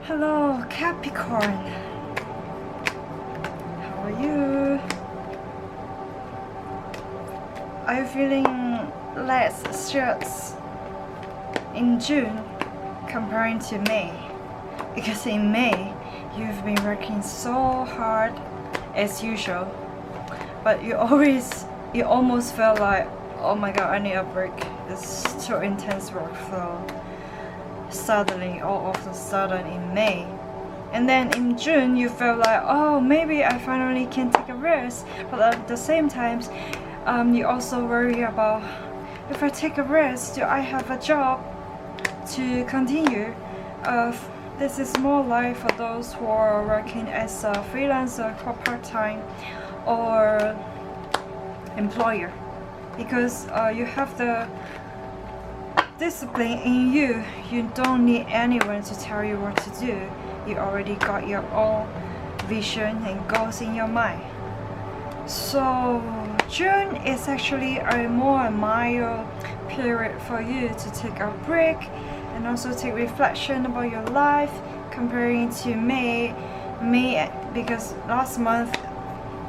Hello, Capricorn. How are you? Are you feeling less stressed in June comparing to May? Because in May, you've been working so hard as usual, but you almost felt like, oh my god, I need a break. It's too intense workflow. Suddenly, all of a sudden in May. And then in June, you felt like, oh, maybe I finally can take a rest. But at the same time, you also worry about, if I take a rest, do I have a job to continue? This is more like for those who are working as a freelancer or part-time or employer, because you have the discipline in you. You don't need anyone to tell you what to do. You already got your own vision and goals in your mind. So June is actually a more mild period for you to take a break and also take reflection about your life, comparing to May, because last month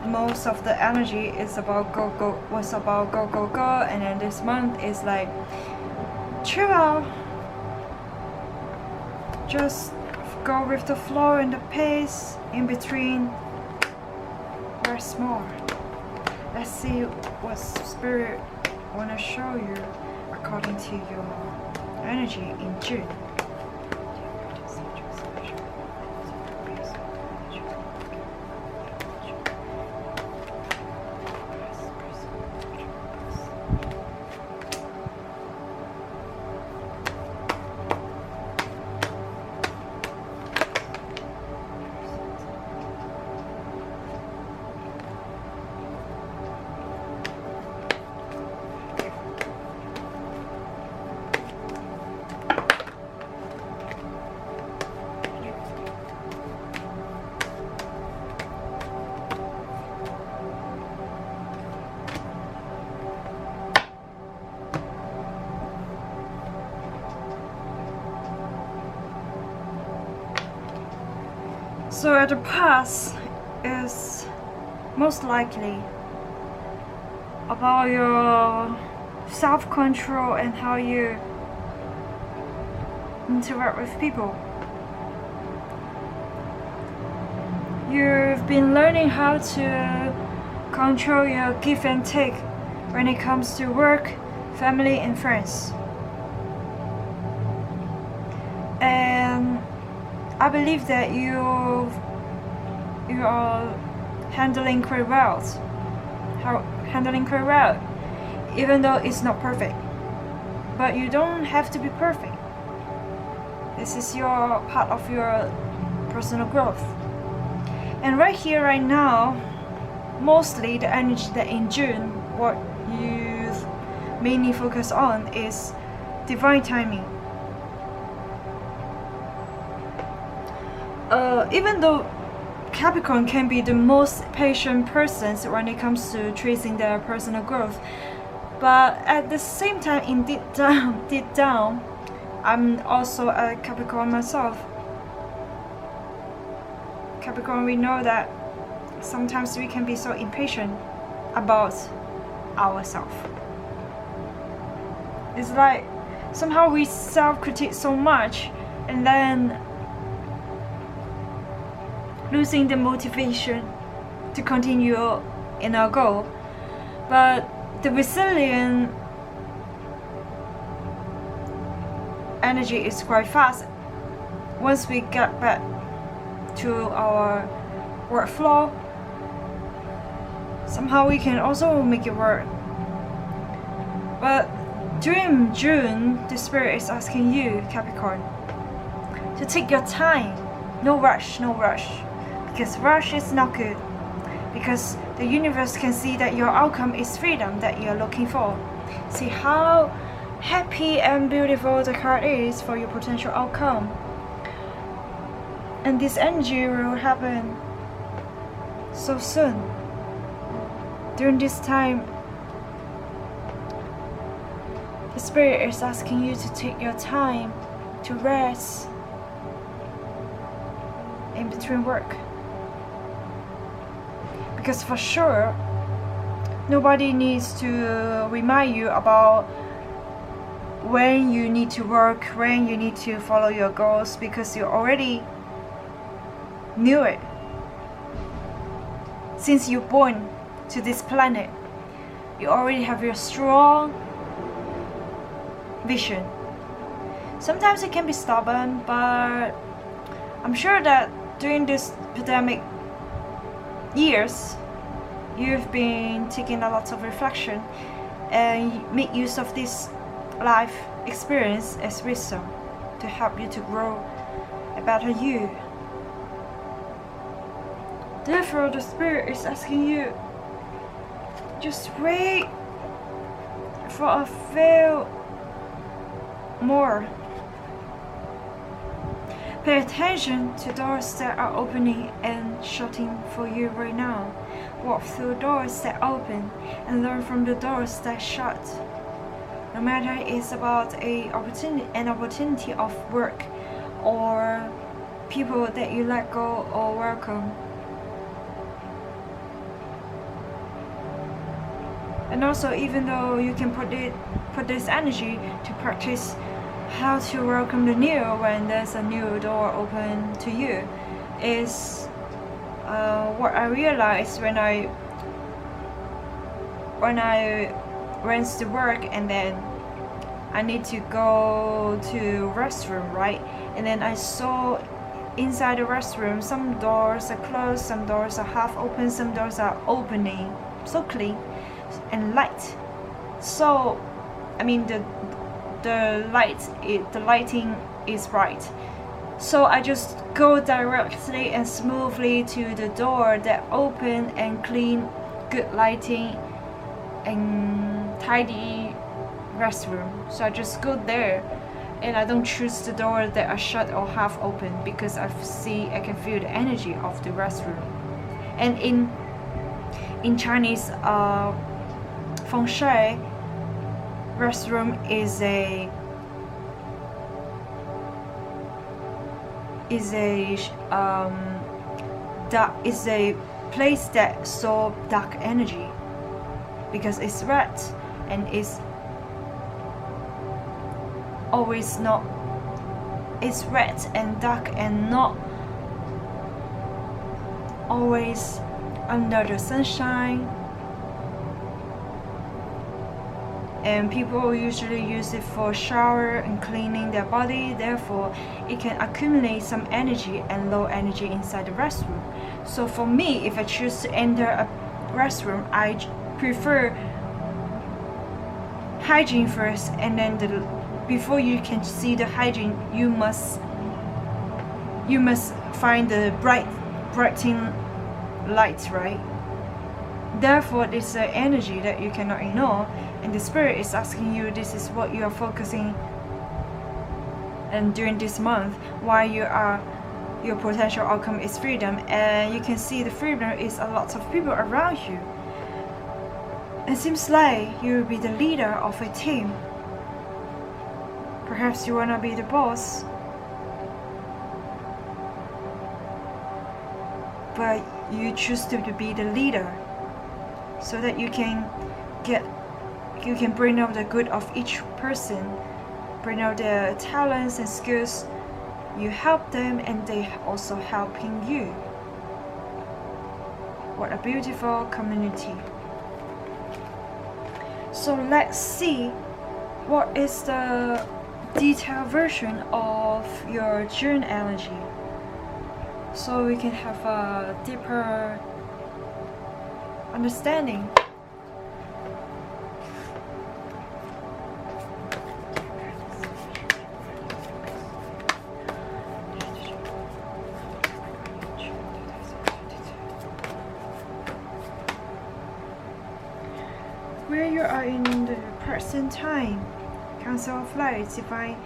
most of the energy is about go, and then this month is like chill out, just go with the flow and the pace. In between, rest more. Let's see what spirit wanna show you according to your energy in June. So at the past is most likely about your self-control and how you interact with people. You've been learning how to control your give and take when it comes to work, family and friends. And I believe that you are handling quite well, even though it's not perfect. But you don't have to be perfect. This is your part of your personal growth. And right here, right now, mostly the energy that in June, what you mainly focus on is divine timing. Even though Capricorn can be the most patient person when it comes to tracing their personal growth, but at the same time, in deep down, I'm also a Capricorn myself. Capricorn, we know that sometimes we can be so impatient about ourselves. It's like somehow we self-critique so much and then losing the motivation to continue in our goal. But the resilient energy is quite fast. Once we get back to our workflow, somehow we can also make it work. But during June, the spirit is asking you, Capricorn, to take your time. No rush, because rush is not good, because the universe can see that your outcome is freedom that you're looking for. See how happy and beautiful the card is for your potential outcome, and this energy will happen so soon. During this time, the spirit is asking you to take your time to rest, in between work. Because for sure, nobody needs to remind you about when you need to work, when you need to follow your goals, because you already knew it. Since you're born to this planet, you already have your strong vision. Sometimes it can be stubborn, but I'm sure that during this pandemic years, you've been taking a lot of reflection and make use of this life experience as wisdom to help you to grow a better you. Therefore, the Spirit is asking you, just wait for a few more. Pay attention to doors that are opening and shutting for you right now. Walk through doors that open and learn from the doors that shut. No matter it's about an opportunity of work or people that you let go or welcome. And also, even though you can put this energy to practice how to welcome the new when there's a new door open to you, is what I realized when I went to work and then I need to go to restroom, right? And then I saw inside the restroom some doors are closed, some doors are half open, some doors are opening, so clean and light. So I mean the lighting is right. So I just go directly and smoothly to the door that open and clean, good lighting and tidy restroom. So I just go there and I don't choose the door that are shut or half open because I can feel the energy of the restroom. And in Chinese feng shui, restroom is a place that so dark energy because it's red and it's always not, it's red and dark and not always under the sunshine. And people usually use it for shower and cleaning their body, therefore it can accumulate some energy and low energy inside the restroom. So for me, if I choose to enter a restroom, I prefer hygiene first, and then before you can see the hygiene, you must find the brightening lights, right? Therefore, it's an energy that you cannot ignore, and the Spirit is asking you, this is what you are focusing and during this month, why your potential outcome is freedom, and you can see the freedom is a lot of people around you. It seems like you will be the leader of a team. Perhaps you wanna be the boss, but you choose to be the leader, so that you can bring out the good of each person, bring out their talents and skills. You help them and they also helping you. What a beautiful community. So let's see what is the detailed version of your June energy, so we can have a deeper understanding. Where you are in the present time, Council of Light, Divine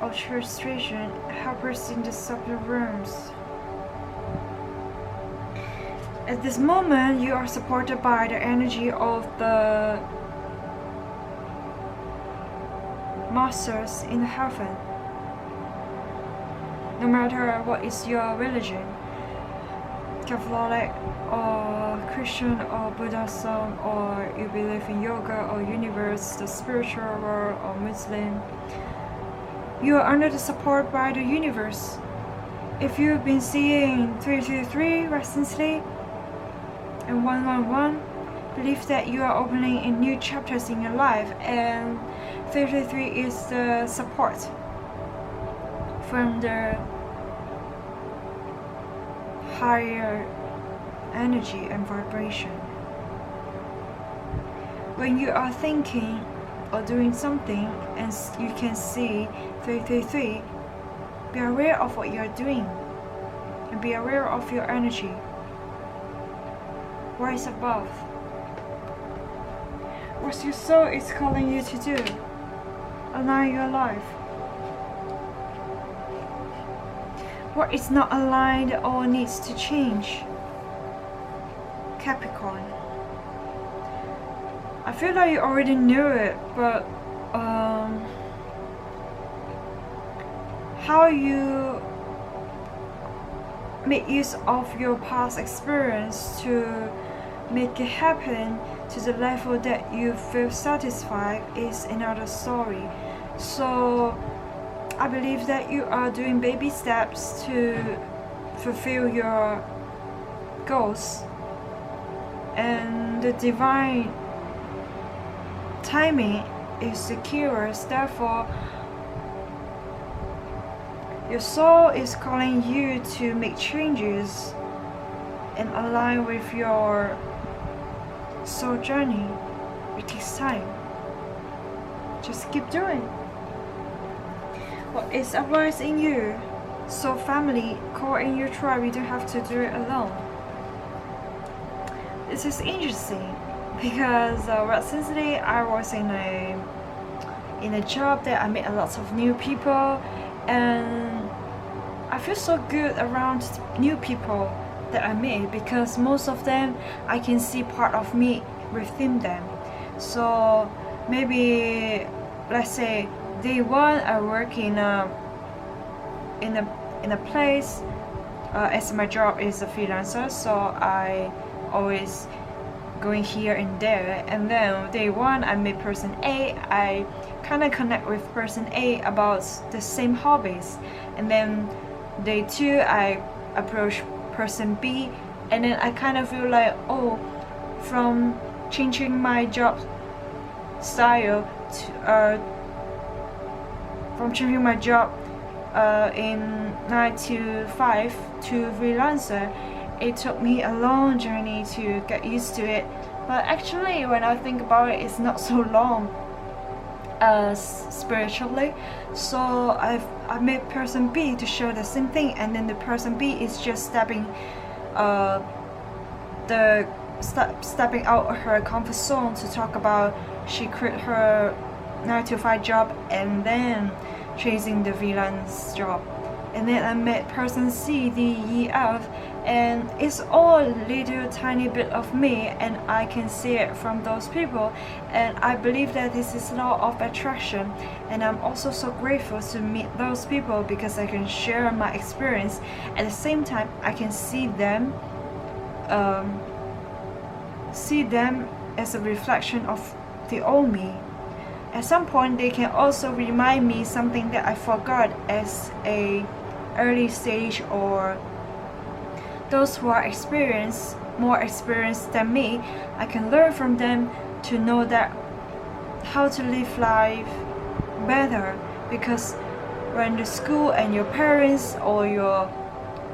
Orchestration, helpers in the subtle realms. At this moment, you are supported by the energy of the Masters in heaven. no matter what is your religion, Catholic or Christian or Buddhism, or you believe in yoga or universe, the spiritual world, or Muslim, you are under the support by the universe. If you've been seeing 333 recently and 111, believe that you are opening in new chapters in your life, and 333 is the support from the higher energy and vibration. When you are thinking or doing something and you can see 333, be aware of what you're doing and be aware of your energy. Rise above. What your soul is calling you to do. Align your life. What is not aligned or needs to change. Capricorn. I feel like you already knew it, but how you make use of your past experience to make it happen to the level that you feel satisfied is another story. So I believe that you are doing baby steps to fulfill your goals, and the divine timing is secure. Therefore, your soul is calling you to make changes and align with your soul journey. It takes time. Just keep doing what is advice in you. So family, core in your tribe, you don't have to do it alone. This is interesting because recently I was in a job that I met a lot of new people, and I feel so good around new people that I meet because most of them I can see part of me within them. So maybe let's say day one I work in a place as my job is a freelancer, so I always going here and there, and then day one I meet person A, I kind of connect with person A about the same hobbies, and then day two I approach person B, and then I kind of feel like, oh, from changing my job style to from changing my job in 9 to 5 to freelancer, it took me a long journey to get used to it. But actually when I think about it, it's not so long spiritually. So I made person B to share the same thing, and then the person B is just stepping out of her comfort zone to talk about she quit her 9 to 5 job and then chasing the freelance job. And then I met person C, D, E, F, and it's all little tiny bit of me, and I can see it from those people, and I believe that this is law of attraction. And I'm also so grateful to meet those people because I can share my experience. At the same time, I can see them as a reflection of the old me. At some point, they can also remind me something that I forgot as a early stage, or those who are more experienced than me. I can learn from them to know that how to live life better, because when the school and your parents or your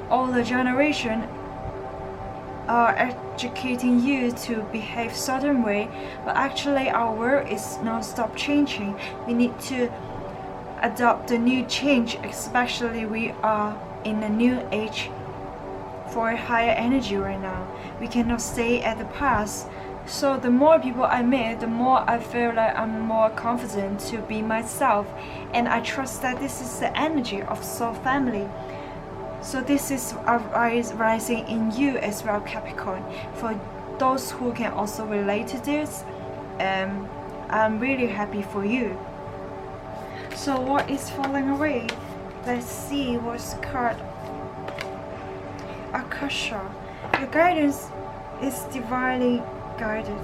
older generation are educating you to behave certain way, but actually our world is non-stop changing. We need to adopt the new change, especially we are in a new age for a higher energy right now. We cannot stay at the past. So the more people I meet, the more I feel like I'm more confident to be myself, and I trust that this is the energy of soul family. So this is rising in you as well, Capricorn. For those who can also relate to this, I'm really happy for you. So what is falling away? let's see what's the card. Akasha. Your guidance is divinely guided.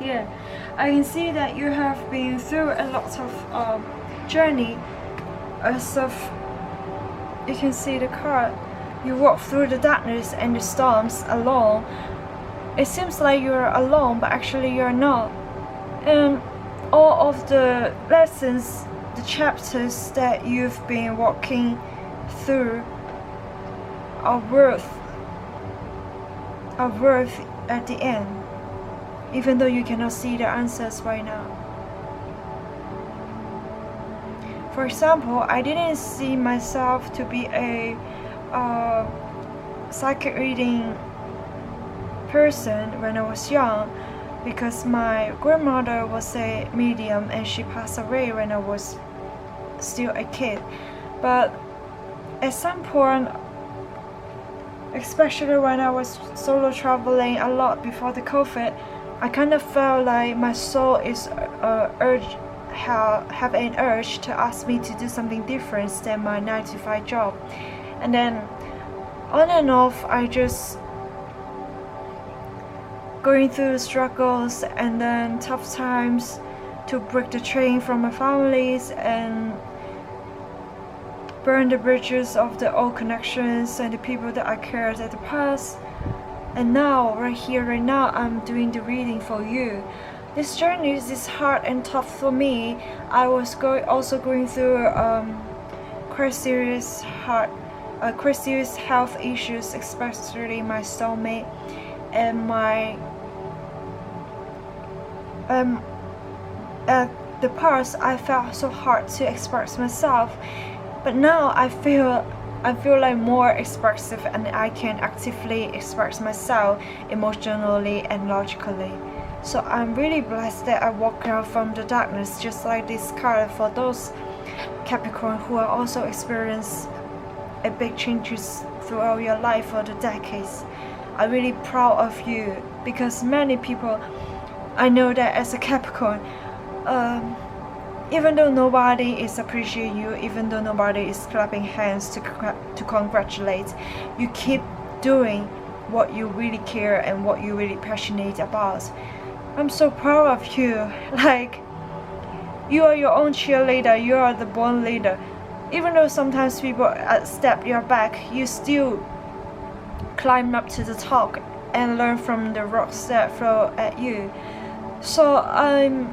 Yeah, I can see that you have been through a lot of journey. As of you can see the card, you walk through the darkness and the storms alone. It seems like you're alone, but actually you're not. And all of the lessons, the chapters that you've been walking through are worth at the end, even though you cannot see the answers right now. For example, I didn't see myself to be a psychic reading person when I was young, because my grandmother was a medium and she passed away when I was still a kid. But at some point, especially when I was solo traveling a lot before the COVID, I kind of felt like my soul is have an urge to ask me to do something different than my 9-to-5 job. And then on and off, I just going through struggles and then tough times to break the chain from my families and burn the bridges of the old connections and the people that I cared at the past. And now, right here, right now, I'm doing the reading for you. This journey is hard and tough for me. I was also going through quite serious health issues, especially my stomach and my at the past I felt so hard to express myself, but now I feel like more expressive and I can actively express myself emotionally and logically. So I'm really blessed that I walk out from the darkness, just like this card for those Capricorn who are also experience a big changes throughout your life for the decades. I'm really proud of you, because many people, I know that as a Capricorn, even though nobody is appreciating you, even though nobody is clapping hands to congratulate, you keep doing what you really care and what you're really passionate about. I'm so proud of you. Like, you are your own cheerleader, you are the born leader. Even though sometimes people step your back, you still climb up to the top and learn from the rocks that throw at you. So I'm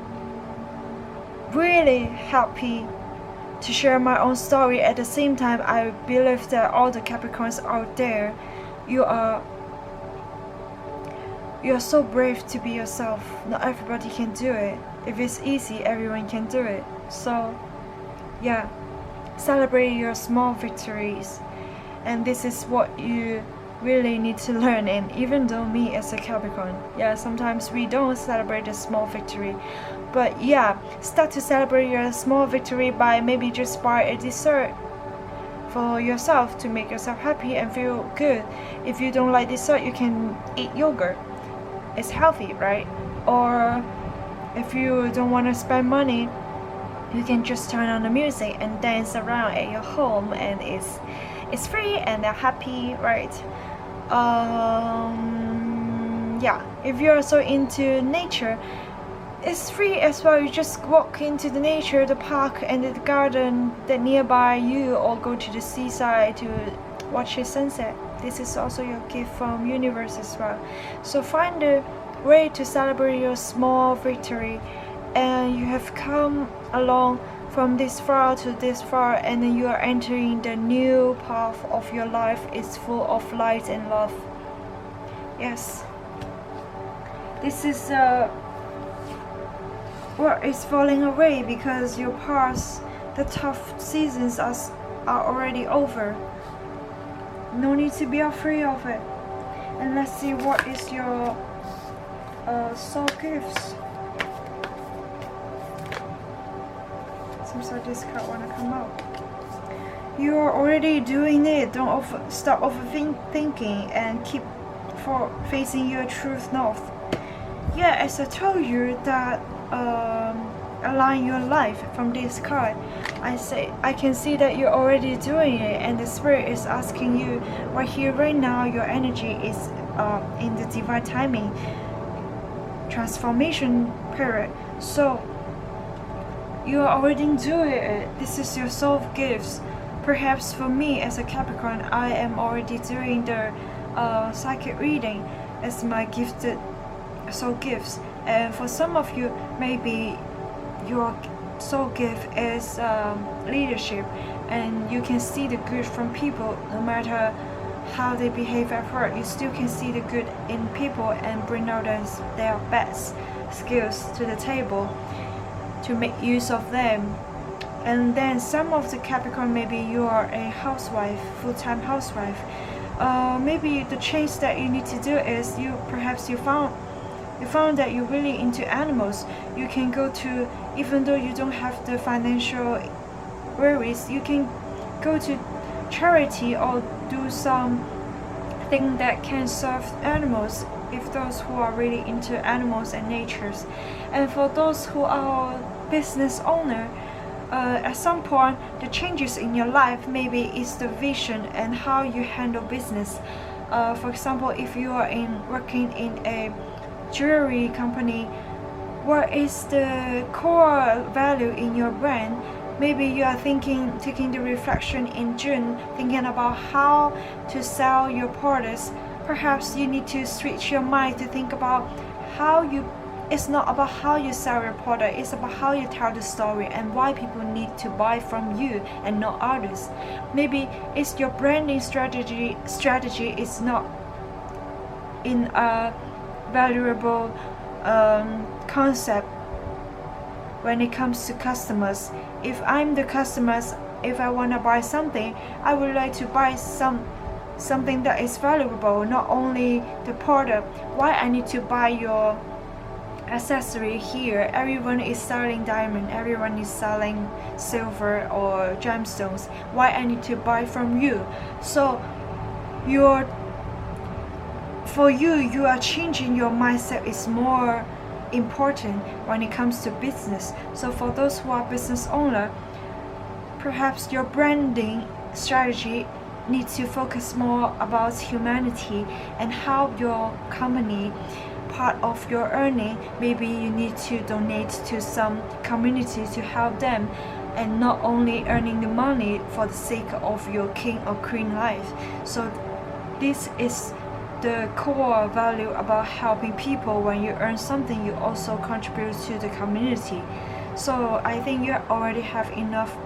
really happy to share my own story. At the same time, I believe that all the Capricorns out there, you are so brave to be yourself. Not everybody can do it. If it's easy, everyone can do it. So yeah, celebrate your small victories, and this is what you really need to learn. And even though me as a Capricorn, yeah, sometimes we don't celebrate a small victory, but yeah, start to celebrate your small victory by maybe just buy a dessert for yourself to make yourself happy and feel good. If you don't like dessert, you can eat yogurt. It's healthy, right? Or if you don't want to spend money, you can just turn on the music and dance around at your home, and it's free and they're happy, right? Yeah, if you're so into nature, it's free as well. You just walk into the nature, the park and the garden that nearby you, or go to the seaside to watch a sunset. This is also your gift from universe as well. So find a way to celebrate your small victory, and you have come along from this far to this far, and then you are entering the new path of your life. It's full of light and love. Yes, this is what is falling away, because your past, the tough seasons are already over. No need to be afraid of it. And let's see what is your soul gifts. Seems like this card wanna come out. You are already doing it. Don't stop overthinking and keep facing your truth north. Yeah, as I told you that align your life from this card. I can see that you're already doing it, and the spirit is asking you right here, right now. Your energy is in the divine timing, transformation period. So you are already doing it. This is your soul gifts. Perhaps for me as a Capricorn, I am already doing the psychic reading as my gifted soul gifts. And for some of you, maybe your soul gift is leadership, and you can see the good from people no matter how they behave at first. You still can see the good in people and bring out their best skills to the table to make use of them. And then some of the Capricorn, maybe you are a housewife, full-time housewife. Maybe the change that you need to do is you found that you're really into animals. You can go to, even though you don't have the financial worries, you can go to charity or do something that can serve animals, if those who are really into animals and natures. And for those who are business owner, at some point the changes in your life maybe is the vision and how you handle business. For example, if you are working in a jewelry company, what is the core value in your brand? Maybe you are taking the reflection in June, thinking about how to sell your products. Perhaps you need to switch your mind to think about it's not about how you sell your product, it's about how you tell the story and why people need to buy from you and not others. Maybe it's your branding strategy is not in a valuable concept when it comes to customers. If I'm the customers, if I want to buy something, I would like to buy something that is valuable, not only the product. Why I need to buy your accessory here? Everyone is selling diamond, everyone is selling silver or gemstones. Why I need to buy from you? So you are changing your mindset is more important when it comes to business. So for those who are business owner, perhaps your branding strategy needs to focus more about humanity and how your company, part of your earning, maybe you need to donate to some community to help them, and not only earning the money for the sake of your king or queen life. So this is the core value about helping people. When you earn something, you also contribute to the community. So I think you already have enough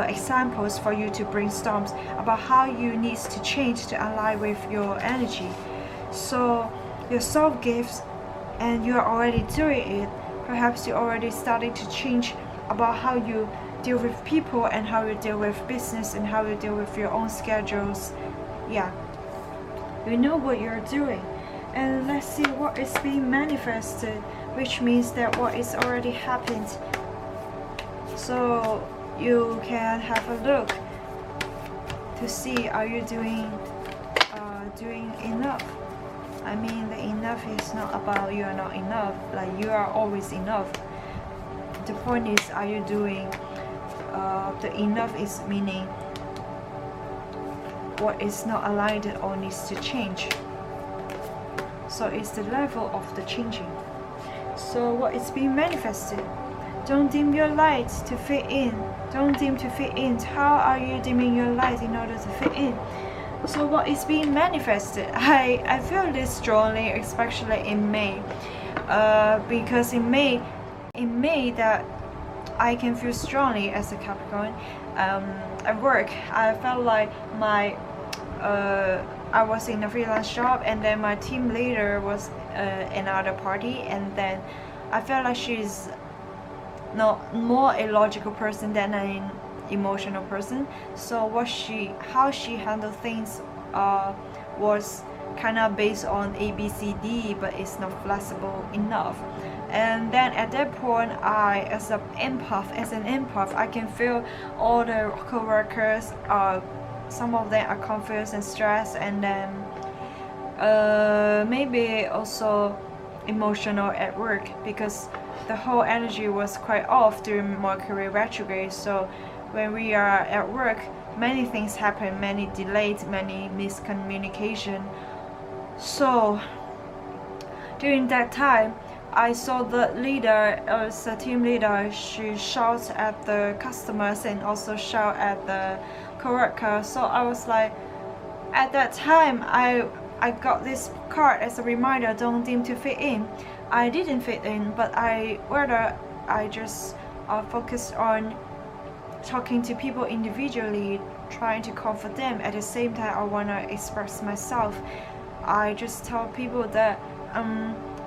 examples for you to brainstorm about how you need to change to align with your energy. So your soul gifts, and you are already doing it. Perhaps you're already starting to change about how you deal with people and how you deal with business and how you deal with your own schedules. Yeah, you know what you're doing. And let's see what is being manifested, which means that what is already happened. So you can have a look to see, are you doing enough? I mean, the enough is not about you are not enough, like you are always enough. The point is, are you doing the enough is meaning what is not aligned or needs to change. So it's the level of the changing. So what is being manifested? Don't dim your light to fit in. Don't dim to fit in. How are you dimming your light in order to fit in? So what is being manifested? I feel this strongly, especially in May, because in May that I can feel strongly as a Capricorn. At work, I felt like I was in a freelance job, and then my team leader was another party, and then I felt like she's not more a logical person than an emotional person. So how she handled things was kind of based on ABCD, but it's not flexible enough. And then at that point, as an empath, I can feel all the co-workers some of them are confused and stressed, and then maybe also emotional at work, because the whole energy was quite off during Mercury retrograde. So when we are at work, many things happen, many delays, many miscommunication. So during that time, I saw the leader, as a team leader, she shouts at the customers and also shout at the coworker. So I was like, at that time, I got this card as a reminder, don't deem to fit in. I didn't fit in, but I just focused on talking to people individually, trying to comfort them. At the same time, I want to express myself. I just tell people that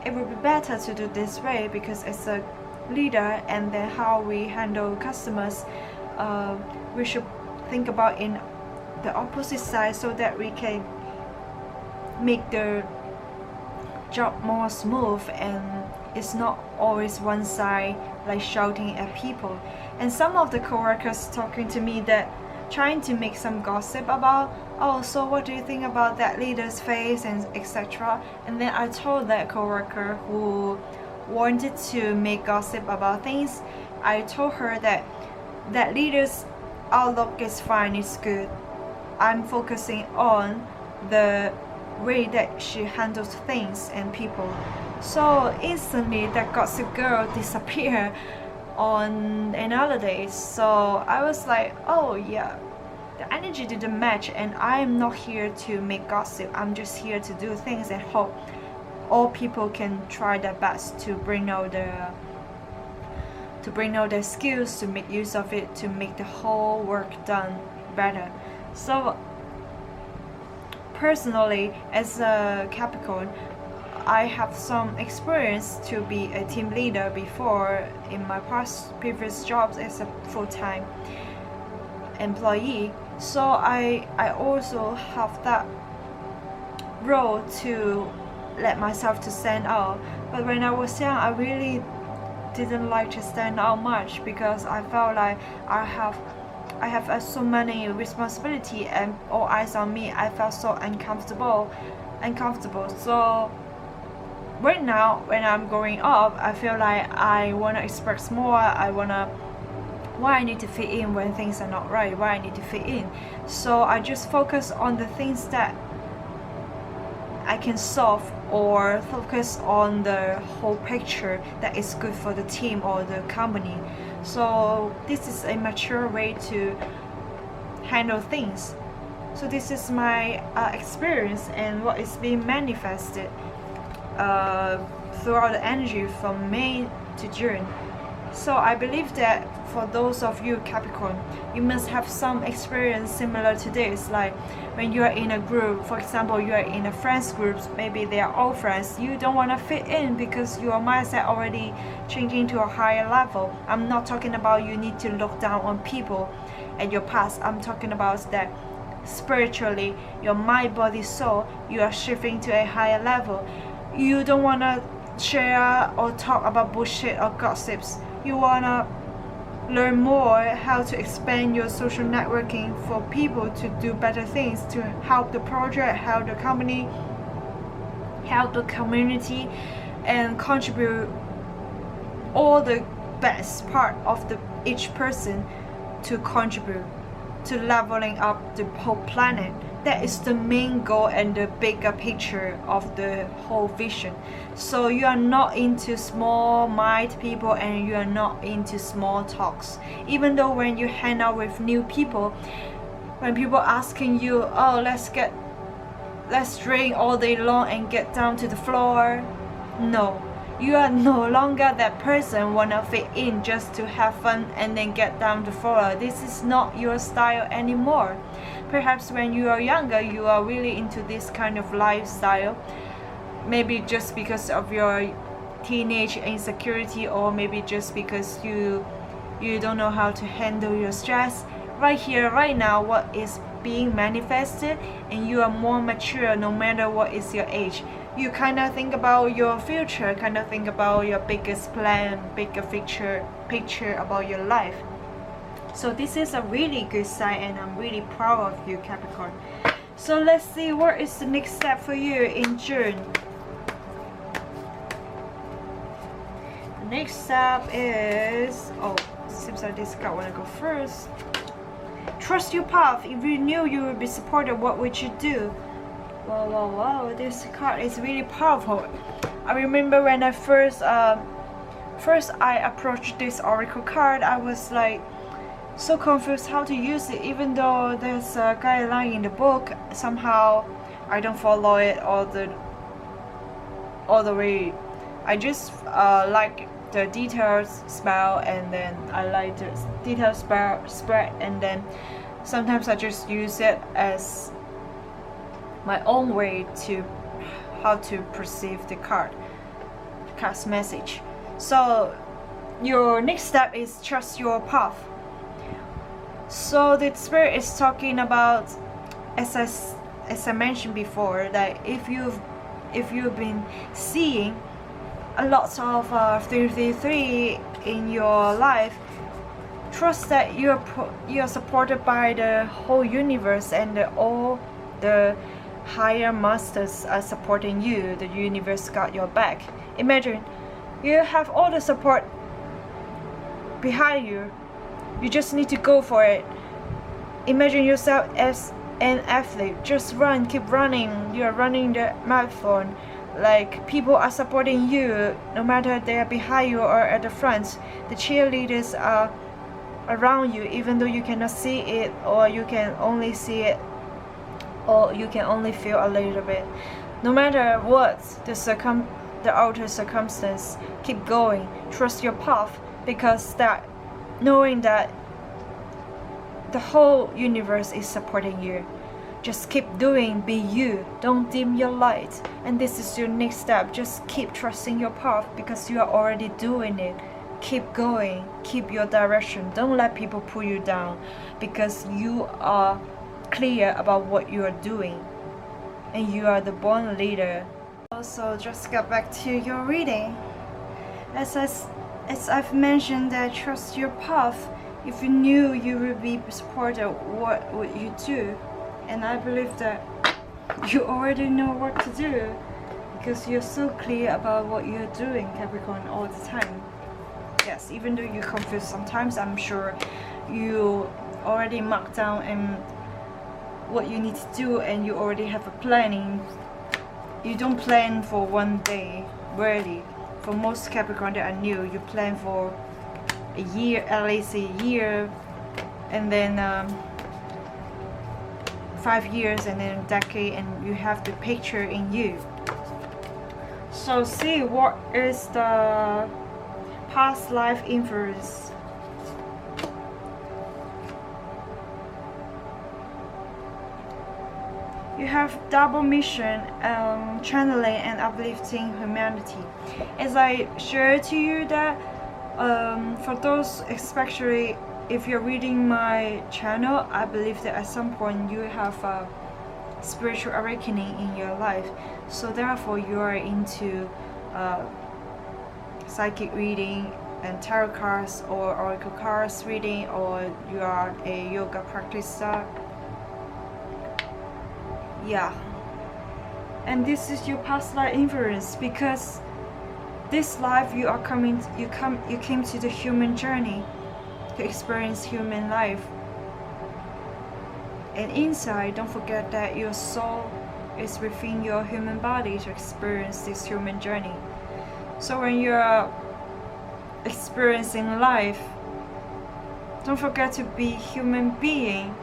it would be better to do this way, because as a leader, and then how we handle customers, we should think about in the opposite side, so that we can make the job more smooth and it's not always one side, like shouting at people. And some of the coworkers talking to me, that trying to make some gossip about, oh, so what do you think about that leader's face, and etc. And then I told that coworker who wanted to make gossip about things, I told her that that leader's outlook is fine, it's good. I'm focusing on the way that she handles things and people. So instantly that gossip girl disappeared on another day. So I was like, oh yeah, the energy didn't match, and I'm not here to make gossip. I'm just here to do things and hope all people can try their best to bring out their skills, to make use of it, to make the whole work done better. So personally, as a Capricorn, I have some experience to be a team leader before in my previous jobs as a full-time employee. So I also have that role to let myself to stand out. But when I was young, I really didn't like to stand out much, because I felt like I have so many responsibility and all eyes on me. I felt so uncomfortable. So right now, when I'm growing up, I feel like I want to express more. Why I need to fit in when things are not right, why I need to fit in. So I just focus on the things that I can solve, or focus on the whole picture that is good for the team or the company. So this is a mature way to handle things. So this is my experience and what is being manifested throughout the energy from May to June. So I believe that for those of you Capricorn, you must have some experience similar to this. Like when you are in a group, for example, you are in a friends group, maybe they are all friends, you don't want to fit in because your mindset already changing to a higher level. I'm not talking about you need to look down on people at your past. I'm talking about that spiritually, your mind, body, soul, you are shifting to a higher level. You don't want to share or talk about bullshit or gossips. You want to learn more how to expand your social networking for people to do better things, to help the project, help the company, help the community, and contribute all the best part of each person to contribute to leveling up the whole planet. That is the main goal and the bigger picture of the whole vision. So you are not into small mind people, and you are not into small talks. Even though when you hang out with new people, when people asking you, oh, let's drink all day long and get down to the floor, no, you are no longer that person wanna fit in just to have fun and then get down the floor. This is not your style anymore. Perhaps when you are younger, you are really into this kind of lifestyle, maybe just because of your teenage insecurity, or maybe just because you don't know how to handle your stress. Right here, right now, what is being manifested, and you are more mature no matter what is your age. You kind of think about your future, kind of think about your biggest plan, bigger picture about your life. So this is a really good sign, and I'm really proud of you, Capricorn. So let's see what is the next step for you in June. next step is, oh, seems like this guy wanna go first. Trust your path. If you knew you would be supported, what would you do? Wow, this card is really powerful. I remember when I first I approached this oracle card, I was like so confused how to use it, even though there's a guideline in the book. Somehow I don't follow it all the way. I just like the details spell, and then I like the details spread, and then sometimes I just use it as my own way to how to perceive the card's message. So your next step is trust your path. So the spirit is talking about, as I mentioned before, that if you've been seeing a lot of 333 in your life, trust that you're supported by the whole universe, and all the higher masters are supporting you. The universe got your back. Imagine you have all the support behind you. You just need to go for it. Imagine yourself as an athlete. Just run, keep running. You're running the marathon. Like, people are supporting you, no matter they are behind you or at the front. The cheerleaders are around you, even though you cannot see it, or you can only see it, or you can only feel a little bit. No matter what the outer circumstance, keep going. Trust your path, because that knowing that the whole universe is supporting you. Just keep doing, be you, don't dim your light. And this is your next step. Just keep trusting your path, because you are already doing it. Keep going, keep your direction. Don't let people pull you down, because you are clear about what you are doing, and you are the born leader. Also, just get back to your reading. As I've mentioned, that trust your path. If you knew you would be supported, what would you do? And I believe that you already know what to do, because you're so clear about what you're doing, Capricorn, all the time. Yes, even though you're confused sometimes, I'm sure you already marked down and what you need to do, and you already have a planning. You don't plan for one day, really. For most Capricorn that I knew, you plan for a year, at least a year, and then 5 years, and then a decade, and you have the picture in you. So see what is the past life influence. You have double mission, channeling and uplifting humanity. As I shared to you that for those, especially if you're reading my channel, I believe that at some point you have a spiritual awakening in your life. So therefore you are into psychic reading and tarot cards or oracle cards reading, or you are a yoga practitioner. Yeah, and this is your past life influence, because this life you came to the human journey to experience human life, and inside, don't forget that your soul is within your human body to experience this human journey. So when you're experiencing life, don't forget to be human being,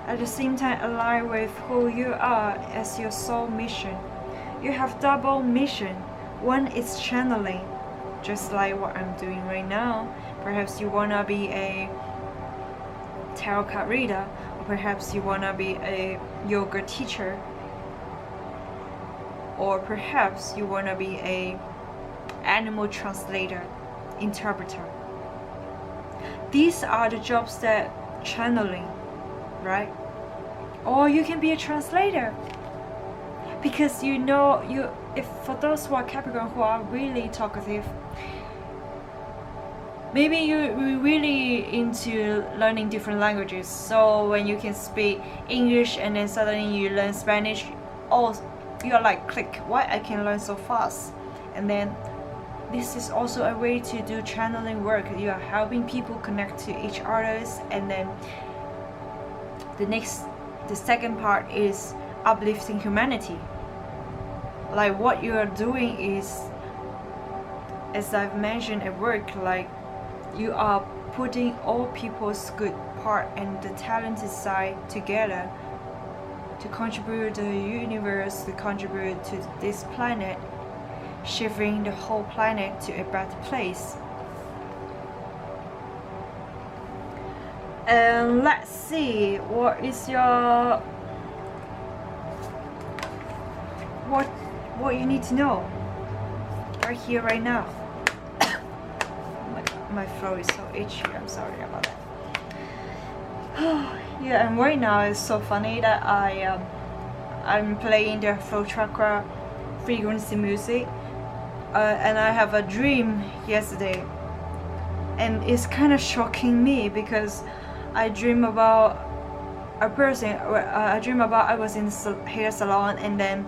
at the same time align with who you are as your soul mission. You have double mission. One is channeling, just like what I'm doing right now. Perhaps you wanna be a tarot card reader, or perhaps you wanna be a yoga teacher, or perhaps you wanna be a animal translator, interpreter. These are the jobs that channeling, right? Or you can be a translator, because you know, if for those who are Capricorn, who are really talkative, maybe you're really into learning different languages. So when you can speak English and then suddenly you learn Spanish, oh, you're like, click, why I can learn so fast? And then this is also a way to do channeling work. You are helping people connect to each others, and then the second part is uplifting humanity. Like what you are doing is, as I've mentioned at work, like you are putting all people's good part and the talented side together to contribute to the universe, to contribute to this planet, shifting the whole planet to a better place. And let's see, what is your what you need to know right here, right now. My throat is so itchy, I'm sorry about that. Yeah, and right now it's so funny that I'm playing the throat chakra frequency music, and I have a dream yesterday, and it's kind of shocking me because I dream about a person. I dream about I was in the hair salon, and then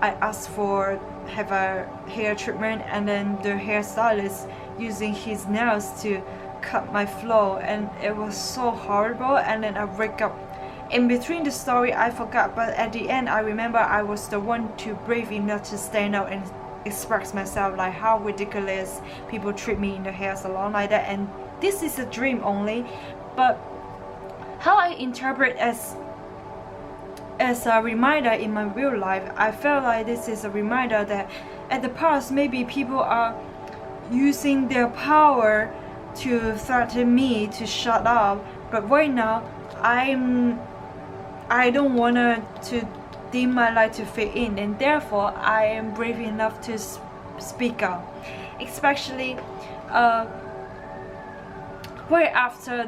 I asked for have a hair treatment, and then the hairstylist using his nails to cut my flow, and it was so horrible. And then I wake up in between the story, I forgot, but at the end I remember I was the one too brave enough to stand out and express myself, like how ridiculous people treat me in the hair salon like that. And this is a dream only, but how I interpret as a reminder in my real life, I felt like this is a reminder that at the past maybe people are using their power to threaten me to shut up, but right now I don't wanna to dim my light to fit in, and therefore I am brave enough to speak up, especially right after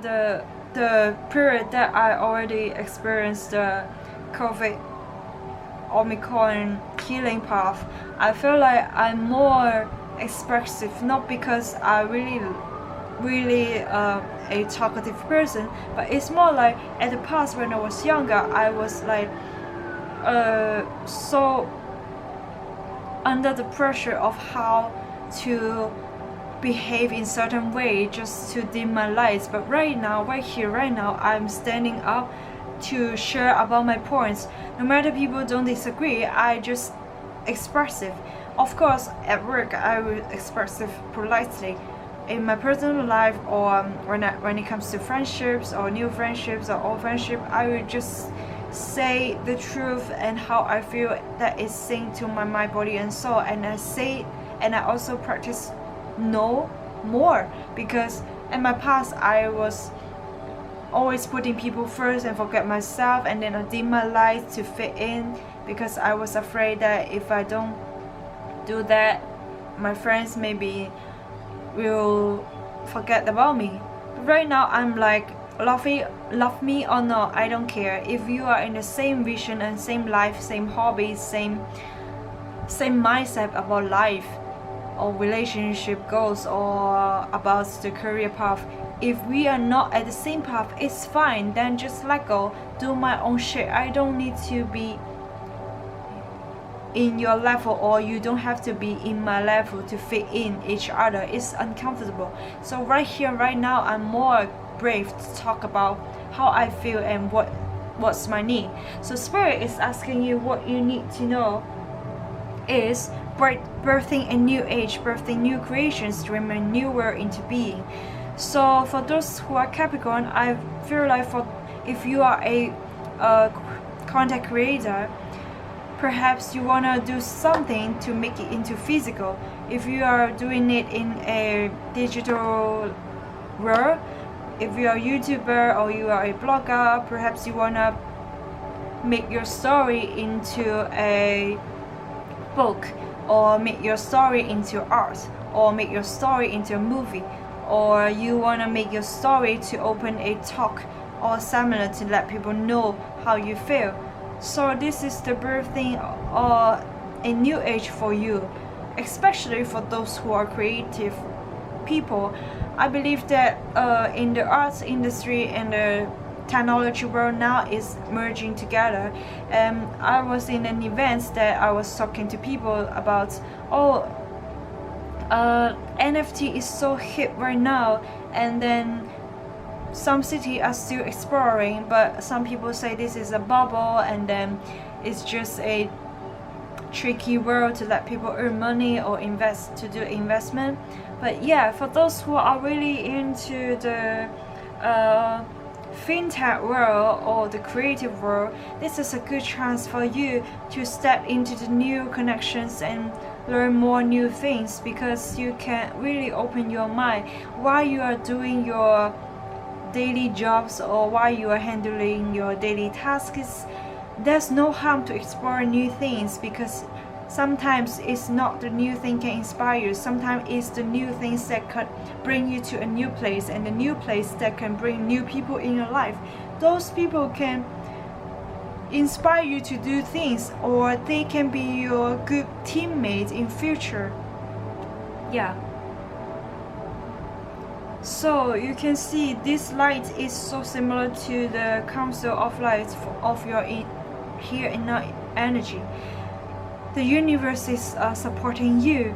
the period that I already experienced the COVID Omicron healing path. I feel like I'm more expressive, not because I really a talkative person, but it's more like at the past when I was younger, I was like so under the pressure of how to behave in certain way just to dim my lights. But right now, right here, right now, I'm standing up to share about my points. No matter people don't disagree, I just expressive. Of course, at work I will expressive politely. In my personal life, or when it comes to friendships or new friendships or old friendship, I will just say the truth and how I feel that is synced to my mind, body and soul. And I say, and I also practice no more, because in my past I was always putting people first and forget myself, and then I dim my light to fit in because I was afraid that if I don't do that, my friends maybe will forget about me. But right now I'm like, love me or not, I don't care. If you are in the same vision and same life, same hobbies, same mindset about life or relationship goals or about the career path, if we are not at the same path, it's fine, then just let go, do my own shit. I don't need to be in your level, or you don't have to be in my level to fit in each other. It's uncomfortable. So right here, right now, I'm more brave to talk about how I feel and what's my need. So Spirit is asking you what you need to know is birthing a new age, birthing new creations, dream a new world into being. So for those who are Capricorn, I feel like if you are a content creator, perhaps you want to do something to make it into physical. If you are doing it in a digital world, if you are a YouTuber or you are a blogger, perhaps you want to make your story into a book, or make your story into art, or make your story into a movie, or you want to make your story to open a talk or seminar to let people know how you feel. So this is the birthing of a new age for you, especially for those who are creative people. I believe that in the arts industry and the technology world now is merging together. I was in an event that I was talking to people about, NFT is so hip right now, and then some cities are still exploring, but some people say this is a bubble, and then it's just a tricky world to let people earn money or invest, to do investment. But yeah, for those who are really into the fintech world or the creative world, this is a good chance for you to step into the new connections and learn more new things, because you can really open your mind while you are doing your daily jobs or while you are handling your daily tasks. There's no harm to explore new things, because sometimes it's not the new thing can inspire you, sometimes it's the new things that could bring you to a new place, and the new place that can bring new people in your life. Those people can inspire you to do things, or they can be your good teammate in future. Yeah. So you can see this light is so similar to the council of lights of your here in energy. The universe is supporting you,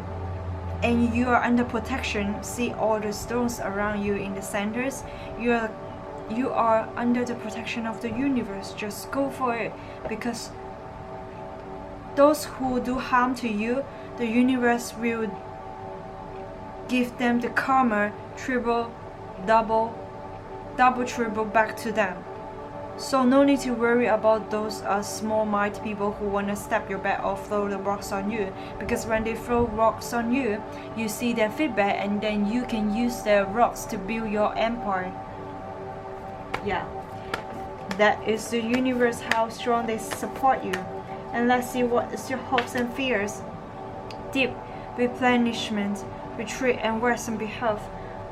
and you are under protection. See all the stones around you in the centers. You are under the protection of the universe. Just go for it, because those who do harm to you, the universe will give them the karma triple, double, triple back to them. So no need to worry about those small-minded people who want to step your back or throw the rocks on you, because when they throw rocks on you, you see their feedback, and then you can use their rocks to build your empire. Yeah, that is the universe, how strong they support you. And let's see what is your hopes and fears. Deep replenishment, retreat and rest and behalf.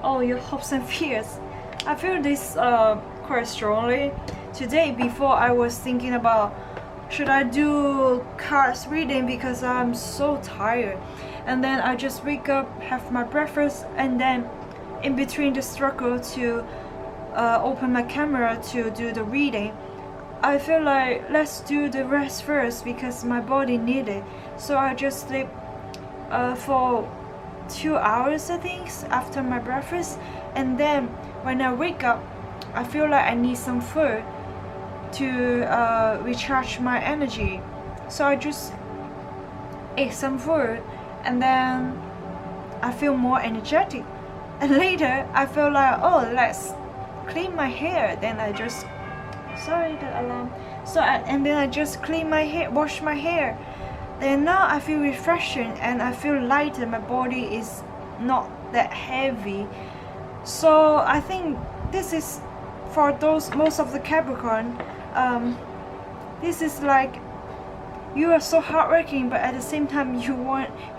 Oh, your hopes and fears. I feel this quite strongly. Today, before I was thinking about should I do cards reading, because I'm so tired, and then I just wake up, have my breakfast, and then in between the struggle to open my camera to do the reading, I feel like let's do the rest first, because my body needs it. So I just sleep for 2 hours, I think, after my breakfast, and then when I wake up, I feel like I need some food to recharge my energy. So I just ate some food, and then I feel more energetic. And later I feel like, oh, let's clean my hair. Then I just, sorry, the alarm. And then I just clean my hair, wash my hair. Then now I feel refreshing and I feel lighter. My body is not that heavy. So I think this is for most of the Capricorn. This is like you are so hardworking, but at the same time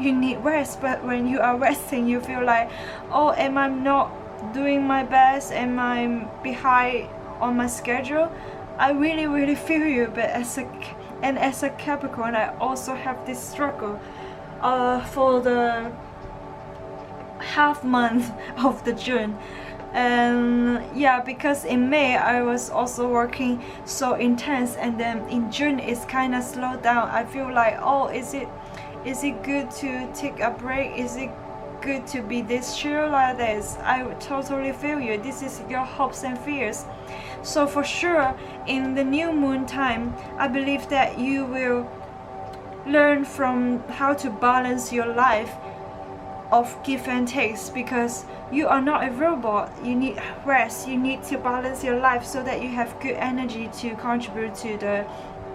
you need rest. But when you are resting, you feel like, oh, am I not doing my best? Am I behind on my schedule? I really feel you. But as a Capricorn, I also have this struggle for the half month of the June. And yeah, because in May I was also working so intense, and then in June it's kind of slowed down. I feel like, oh, is it good to take a break? Is it good to be this chill like this? I totally feel you. This is your hopes and fears. So for sure, in the new moon time, I believe that you will learn from how to balance your life of give and takes, because you are not a robot. You need rest. You need to balance your life so that you have good energy to contribute to the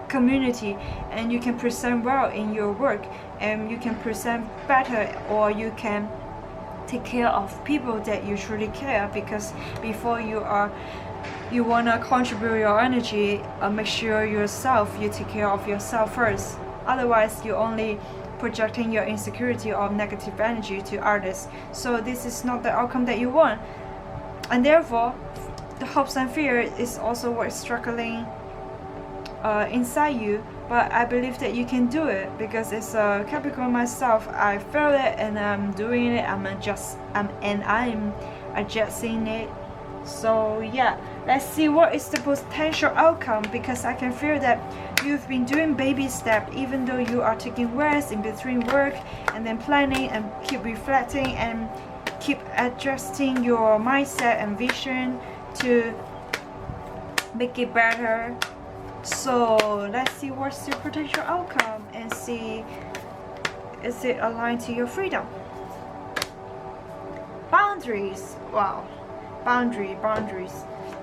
community, and you can present well in your work, and you can present better, or you can take care of people that you truly care. Because before you wanna contribute your energy, make sure you take care of yourself first. Otherwise, you only projecting your insecurity or negative energy to others. So this is not the outcome that you want, and therefore the hopes and fear is also what's struggling inside you. But I believe that you can do it, because as a Capricorn myself, I felt it and I'm doing it. I'm adjusting it. So yeah, let's see what is the potential outcome, because I can feel that you've been doing baby step, even though you are taking rest in between work and then planning and keep reflecting and keep adjusting your mindset and vision to make it better. So let's see what's the potential outcome and see is it aligned to your freedom. Boundaries. Wow. Boundaries.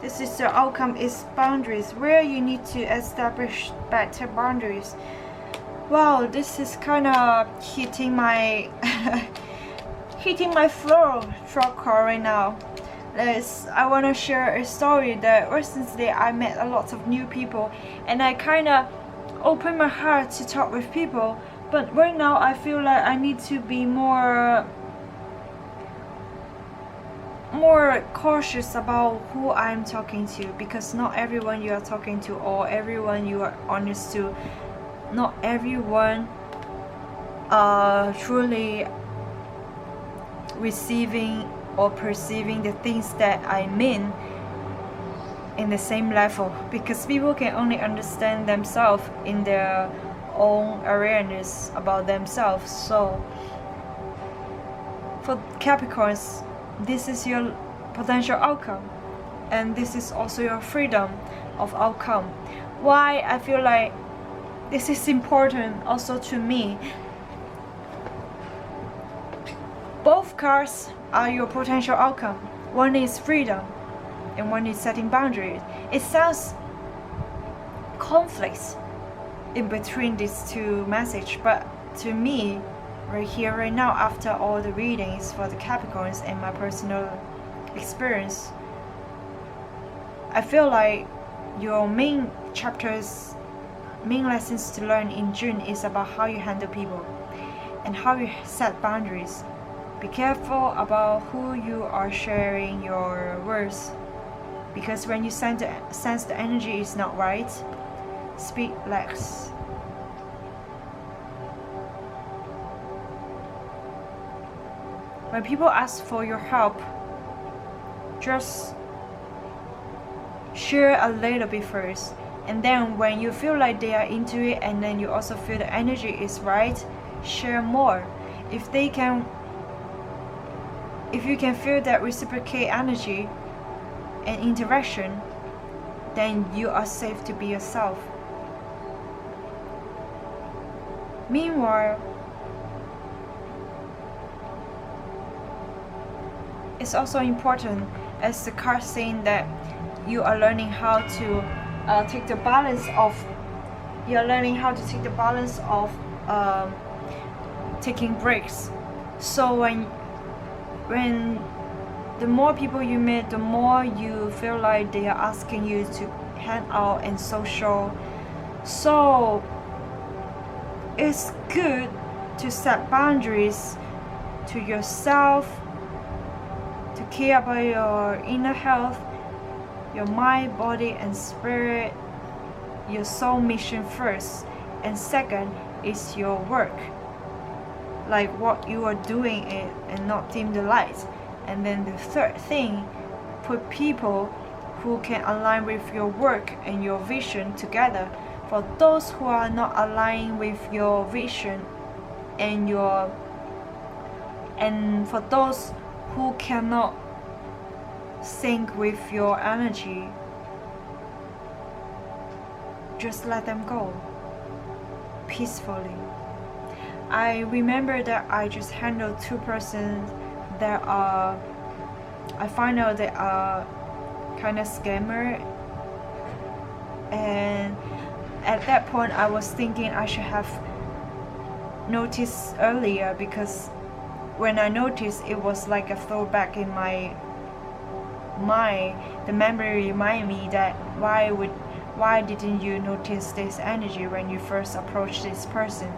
This is the outcome is boundaries, where you need to establish better boundaries. Wow, this is kind of hitting my hitting my throat chakra right now. I want to share a story that recently I met a lot of new people and I kind of opened my heart to talk with people, but right now I feel like I need to be more cautious about who I'm talking to, because not everyone you are talking to or everyone you are honest to, not everyone truly receiving or perceiving the things that I mean in the same level, because people can only understand themselves in their own awareness about themselves. So for Capricorns, this is your potential outcome, and this is also your freedom of outcome. Why I feel like this is important also to me. Both cards are your potential outcome. One is freedom and one is setting boundaries. It sounds conflicts in between these two messages, but to me, right here, right now, after all the readings for the Capricorns and my personal experience, I feel like your main chapters, main lessons to learn in June is about how you handle people and how you set boundaries. Be careful about who you are sharing your words, because when you sense the energy is not right, speak less. When people ask for your help, just share a little bit first, and then when you feel like they are into it and then you also feel the energy is right, share more. If you can feel that reciprocate energy and interaction, then you are safe to be yourself. Meanwhile, it's also important, as the card saying, that you are learning how to take the balance of taking breaks. So when the more people you meet, the more you feel like they are asking you to hang out and social. So it's good to set boundaries to yourself, to care about your inner health, your mind, body and spirit, your soul mission first, and second is your work, like what you are doing it, and not dim the lights. And then the third thing, put people who can align with your work and your vision together. For those who are not aligned with your vision and for those who cannot sync with your energy, just let them go peacefully. I remember that I just handled two persons that I find out they are kind of scammer, and at that point I was thinking I should have noticed earlier, because when I noticed, it was like a throwback in my mind. The memory reminded me that why didn't you notice this energy when you first approached this person?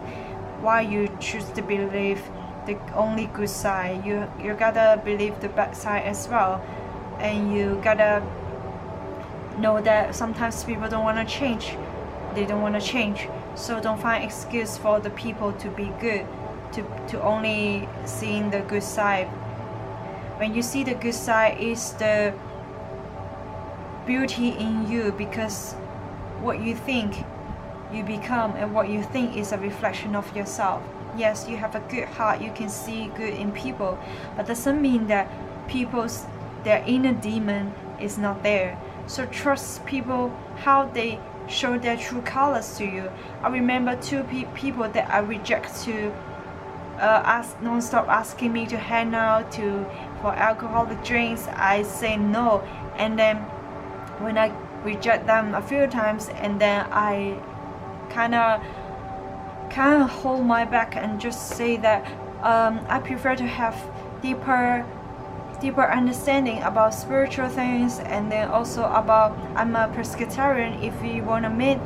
Why you choose to believe the only good side? You gotta believe the bad side as well, and you gotta know that sometimes people don't want to change. They don't want to change, so don't find excuse for the people to be good, to only seeing the good side. When you see the good side, is the beauty in you, because what you think you become, and what you think is a reflection of yourself. Yes, you have a good heart, you can see good in people, but doesn't mean that their inner demon is not there. So trust people, how they show their true colors to you. I remember two people that I reject to non-stop asking me to hang out for alcoholic drinks. I say no, and then when I reject them a few times, and then I kind of hold my back and just say that I prefer to have deeper understanding about spiritual things, and then also about, I'm a pescatarian. If you want to meet,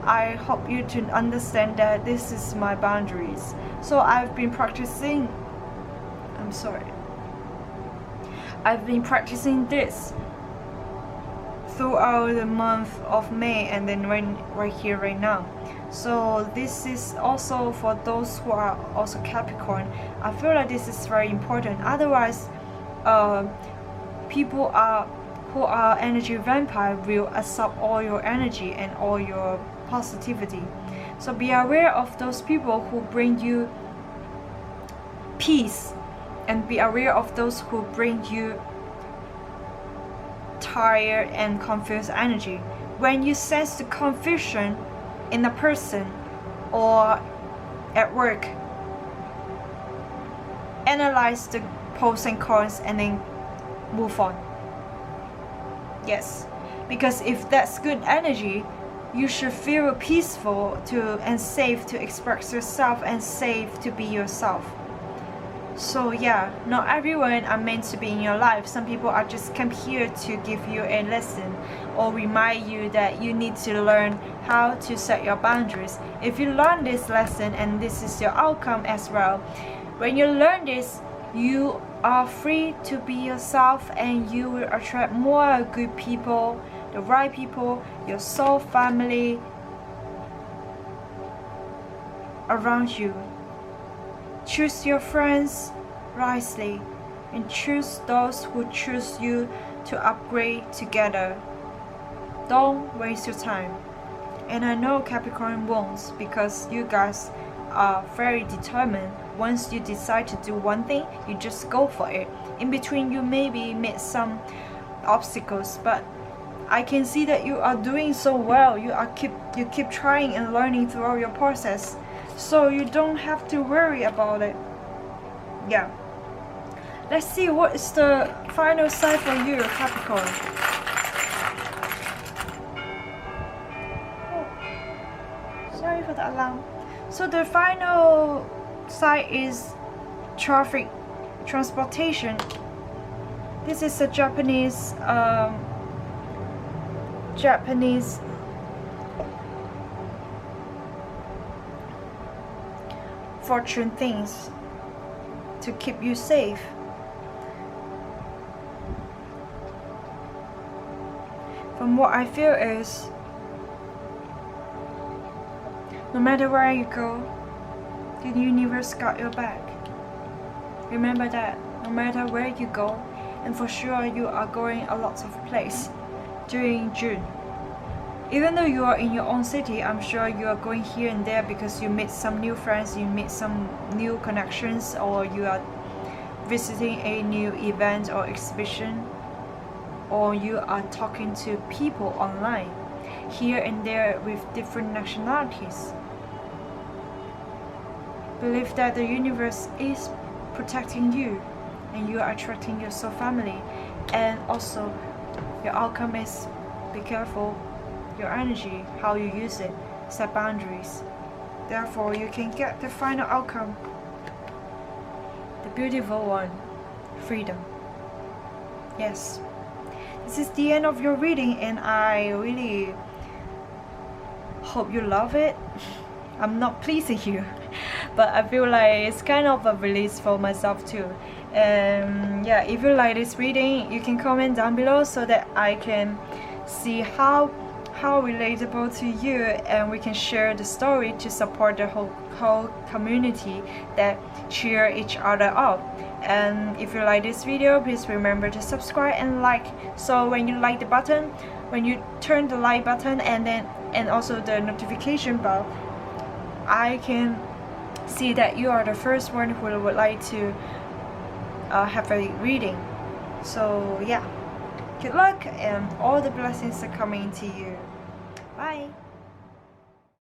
I hope you to understand that this is my boundaries. So I've been practicing this throughout the month of May, and then right here right now. So this is also for those who are also Capricorn. I feel like this is very important. Otherwise, people who are energy vampire will absorb all your energy and all your positivity. So be aware of those people who bring you peace, and be aware of those who bring you tired and confused energy. When you sense the confusion in a person or at work, analyze the pros and cons and then move on. Yes, because if that's good energy, you should feel peaceful and safe to express yourself, and safe to be yourself. So yeah, not everyone are meant to be in your life. Some people are just come here to give you a lesson or remind you that you need to learn how to set your boundaries. If you learn this lesson, and this is your outcome as well, when you learn this, you are free to be yourself, and you will attract more good people, the right people, your soul family around you. Choose your friends wisely, and choose those who choose you to upgrade together. Don't waste your time. And I know Capricorn won't, because you guys are very determined. Once you decide to do one thing, you just go for it. In between, you maybe meet some obstacles, but I can see that you are doing so well. You keep trying and learning throughout your process, so you don't have to worry about it. Yeah. Let's see what is the final sign for you, Capricorn. Oh, sorry for the alarm. So the final sign is transportation. This is a Japanese fortune things to keep you safe. From what I feel is, no matter where you go, the universe got your back. Remember that, no matter where you go, and for sure you are going a lot of place during June. Even though you are in your own city, I'm sure you are going here and there because you meet some new friends, you meet some new connections, or you are visiting a new event or exhibition, or you are talking to people online, here and there with different nationalities. Believe that the universe is protecting you, and you are attracting your soul family. And also, your outcome is, be careful your energy, how you use it, set boundaries. Therefore, you can get the final outcome, the beautiful one, freedom. Yes, this is the end of your reading, and I really hope you love it. I'm not pleasing you, but I feel like it's kind of a release for myself too. Yeah, if you like this reading, you can comment down below so that I can see how relatable to you, and we can share the story to support the whole community that cheer each other up. And if you like this video, please remember to subscribe and like, so when you like the button, when you turn the like button and also the notification bell, I can see that you are the first one who would like to have a reading. So yeah, good luck and all the blessings are coming to you. Bye.